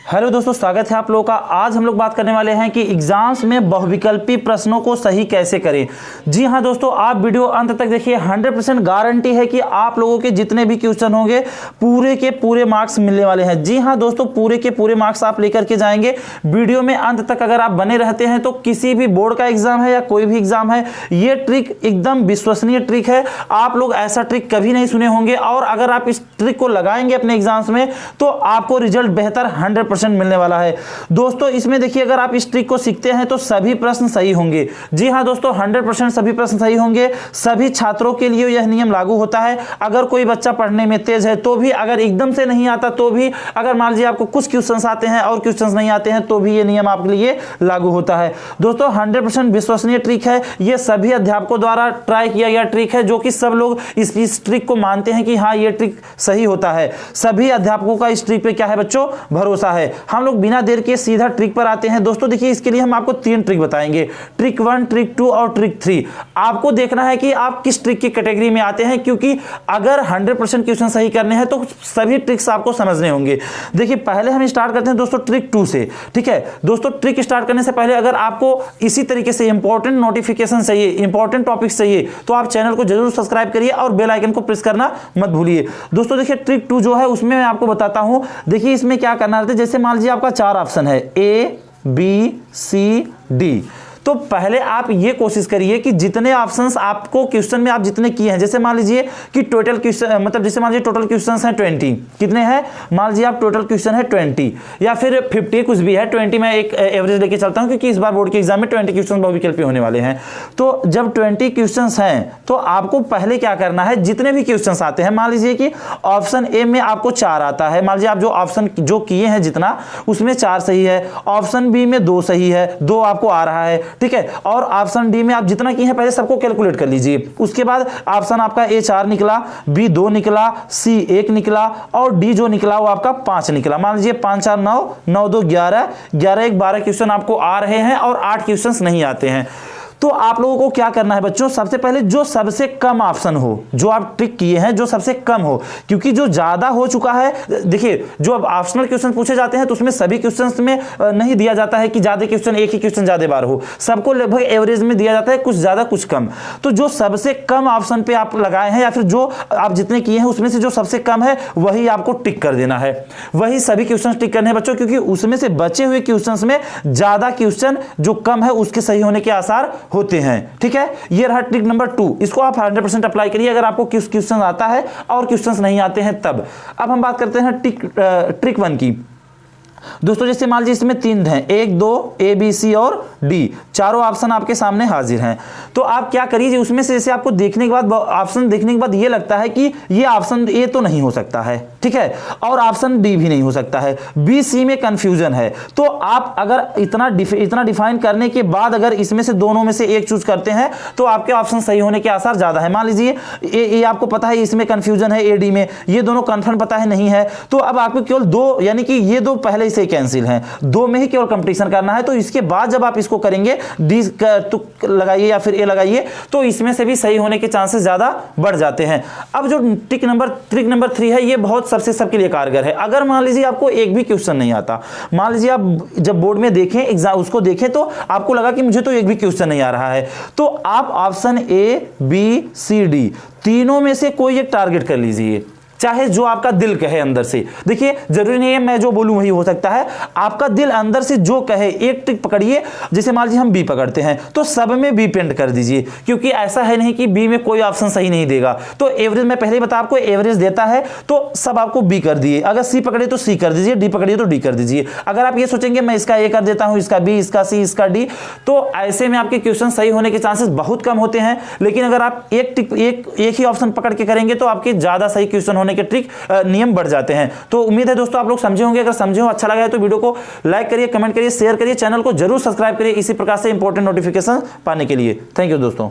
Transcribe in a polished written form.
Hello दोस्तों, स्वागत है आप लोगों का। आज हम लोग बात करने वाले हैं कि एग्जाम्स में बहुविकल्पी प्रश्नों को सही कैसे करें। जी हां दोस्तों, आप वीडियो अंत तक देखिए। 100% गारंटी है कि आप लोगों के जितने भी क्वेश्चन होंगे पूरे के पूरे मार्क्स मिलने वाले हैं। जी हां दोस्तों, पूरे के पूरे मार्क्स आप लेकर के जाएंगे। वीडियो में अंत तक अगर आप बने रहते हैं तो किसी भी बोर्ड का एग्जाम है या कोई भी एग्जाम है, ये ट्रिक एकदम विश्वसनीय ट्रिक है। आप लोग ऐसा ट्रिक कभी नहीं सुने होंगे और अगर आप इस ट्रिक को लगाएंगे अपने एग्जाम्स में तो आपको रिजल्ट बेहतर 100% मिलने वाला है। दोस्तों इसमें देखिए, अगर आप इस ट्रिक को सीखते हैं तो सभी प्रश्न सही होंगे। जी हां दोस्तों, 100% सभी प्रश्न सही होंगे। सभी छात्रों के लिए यह नियम लागू होता है। अगर कोई बच्चा पढ़ने में तेज है तो भी, अगर एकदम से नहीं आता तो भी, अगर मान लीजिए आपको कुछ क्वेश्चंस आते हैं और क्वेश्चंस नहीं आते हैं तो भी यह नियम आपके लिए लागू होता है। दोस्तों 100% विश्वसनीय ट्रिक है। यह सभी अध्यापकों द्वारा ट्राई किया गया ट्रिक है, जो कि सब लोग इस ट्रिक को मानते हैं कि हाँ ये ट्रिक सही होता है। सभी अध्यापकों का इस ट्रिक पे क्या है बच्चों, भरोसा है। हम लोग बिना देर के सीधा ट्रिक पर आते हैं। दोस्तों देखिए, इसके लिए हम आपको 3 ट्रिक बताएंगे, ट्रिक 1, ट्रिक 2 और ट्रिक 3। आपको देखना है कि आप किस ट्रिक की कैटेगरी में आते हैं, क्योंकि अगर 100% क्वेश्चन सही करने हैं तो सभी ट्रिक्स आपको समझने होंगे। देखिए पहले हम स्टार्ट करते हैं दोस्तों ट्रिक 2 से। ठीक है दोस्तों, ट्रिक स्टार्ट करने से पहले अगर आपको इसी तरीके से इंपॉर्टेंट नोटिफिकेशन चाहिए, इंपॉर्टेंट टॉपिक्स चाहिए, तो आप चैनल को जरूर सब्सक्राइब करिए और बेल आइकन को प्रेस करना मत भूलिए। दोस्तों देखिए, ट्रिक 2 जो है उसमें मैं आपको बताता हूं। देखिए इसमें क्या करना है, जैसे मान लीजिए आपका 4 ऑप्शन है, ए बी सी डी। तो पहले आप ये कोशिश करिए कि जितने ऑप्शंस आपको क्वेश्चन में आप जितने किए हैं, जैसे मान लीजिए कि टोटल क्वेश्चन, मतलब जैसे मान लीजिए टोटल क्वेश्चंस हैं 20, कितने हैं, मान लीजिए आप टोटल क्वेश्चन है 20 या फिर 50, कुछ भी है 20। मैं एक एवरेज लेके चलता हूं क्योंकि इस बार बोर्ड के एग्जाम में 20 क्वेश्चन बहुविकल्पी होने वाले हैं। तो जब 20 क्वेश्चन हैं तो आपको पहले क्या करना है, जितने भी क्वेश्चन आते हैं, मान लीजिए कि ऑप्शन ए में आपको 4 आता है, मान लीजिए आप जो ऑप्शन जो किए हैं जितना, उसमें 4 सही है। ऑप्शन बी में 2 सही है, 2 आपको आ रहा है। ठीक है, और ऑप्शन डी में आप जितना किए हैं पहले सबको कैलकुलेट कर लीजिए। उसके बाद ऑप्शन आपका ए 4 निकला, बी 2 निकला, सी 1 निकला और डी जो निकला वो आपका 5 निकला। मान लीजिए 5 4 9, 9 2 11, 11 1 12 क्वेश्चन आपको आ रहे हैं और 8 क्वेश्चन नहीं आते हैं। तो आप लोगों को क्या करना है बच्चों, सबसे पहले जो सबसे कम ऑप्शन हो, जो आप ट्रिक किए हैं जो सबसे कम हो, क्योंकि जो ज्यादा हो चुका है, देखिए जो अब ऑप्शनल क्वेश्चन पूछे जाते हैं तो उसमें सभी क्वेश्चंस में नहीं दिया जाता है कि ज्यादा क्वेश्चन, एक ही क्वेश्चन ज्यादा बार हो, सबको लगभग एवरेज में दिया जाता है, कुछ ज्यादा कुछ कम। तो जो सबसे कम ऑप्शन पे आप लगाए हैं या फिर जो आप जितने किए हैं उसमें से जो सबसे कम है वही आपको टिक कर देना है, वही सभी क्वेश्चन टिक करने हैं बच्चों, क्योंकि उसमें से बचे हुए क्वेश्चन में ज्यादा क्वेश्चन जो कम है उसके सही होने के आसार होते हैं। ठीक है, ये रहा ट्रिक नंबर 2। इसको आप 100% अप्लाई करिए अगर आपको क्वेश्चन आता है और क्वेश्चन नहीं आते हैं तब। अब हम बात करते हैं ट्रिक 1 की। दोस्तों जैसे मान लीजिए इसमें 3 हैं, 1 2 ए बी सी और डी, चारों ऑप्शन आपके सामने हाजिर हैं। तो आप क्या करिए, उसमें से जैसे आपको देखने के बाद, ऑप्शन देखने के बाद ये लगता है कि ये ऑप्शन ए तो नहीं हो सकता है, ठीक है, और ऑप्शन डी भी नहीं हो सकता है, बी सी में कंफ्यूजन है। तो आप अगर इतना डिफाइन करने के बाद अगर इसमें से दोनों में से एक चूज करते हैं तो आपके ऑप्शन सही होने के आसार ज्यादा है। मान लीजिए ए आपको पता है इसमें कंफ्यूजन है, ए डी में, ये दोनों कन्फर्म पता है नहीं है, तो अब आपको केवल 2, यानी कि ये 2 पहले से कैंसिल हैं, 2 में ही केवल कंपटीशन करना है। तो इसके बाद जब आप इसको करेंगे, डी तुक लगाइए या फिर ए लगाइए, तो इसमें से भी सही होने के चांसेस ज्यादा बढ़ जाते हैं। अब जो ट्रिक नंबर 3 है, ये बहुत सबके लिए कारगर है। अगर मान लीजिए आपको एक भी क्वेश्चन नहीं आता, मान लीजिए आप जब बोर्ड में देखें, एग्जाम उसको देखें तो आपको लगा कि मुझे तो एक भी क्वेश्चन नहीं आ रहा है, तो आप option A B C D तीनों में से कोई एक टारगेट कर लीजिए, चाहे जो आपका दिल कहे अंदर से। देखिए जरूरी नहीं है मैं जो बोलूं वही हो सकता है, आपका दिल अंदर से जो कहे, एक ट्रिक पकड़िए। जैसे मान लीजिए हम बी पकड़ते हैं तो सब में बी पेंट कर दीजिए, क्योंकि ऐसा है नहीं कि बी में कोई ऑप्शन सही नहीं देगा। तो एवरेज, मैं पहले ही बता, आपको एवरेज देता है तो सब आपको बी कर दिए, अगर सी पकड़े तो सी कर दीजिए, डी पकड़िए तो डी कर दीजिए। अगर आप ये सोचेंगे मैं इसका ए कर देता हूं, इसका बी, इसका सी, इसका डी, तो ऐसे में आपके क्वेश्चन सही होने के चांसेस बहुत कम होते हैं। लेकिन अगर आप एक ही ऑप्शन पकड़ के करेंगे तो आपके ज्यादा सही क्वेश्चन होने के ट्रिक नियम बढ़ जाते हैं। तो उम्मीद है दोस्तों आप लोग समझे होंगे। अगर समझे हो, अच्छा लगा है तो वीडियो को लाइक करिए, कमेंट करिए, शेयर करिए, चैनल को जरूर सब्सक्राइब करिए इसी प्रकार से इंपॉर्टेंट नोटिफिकेशन पाने के लिए। थैंक यू दोस्तों।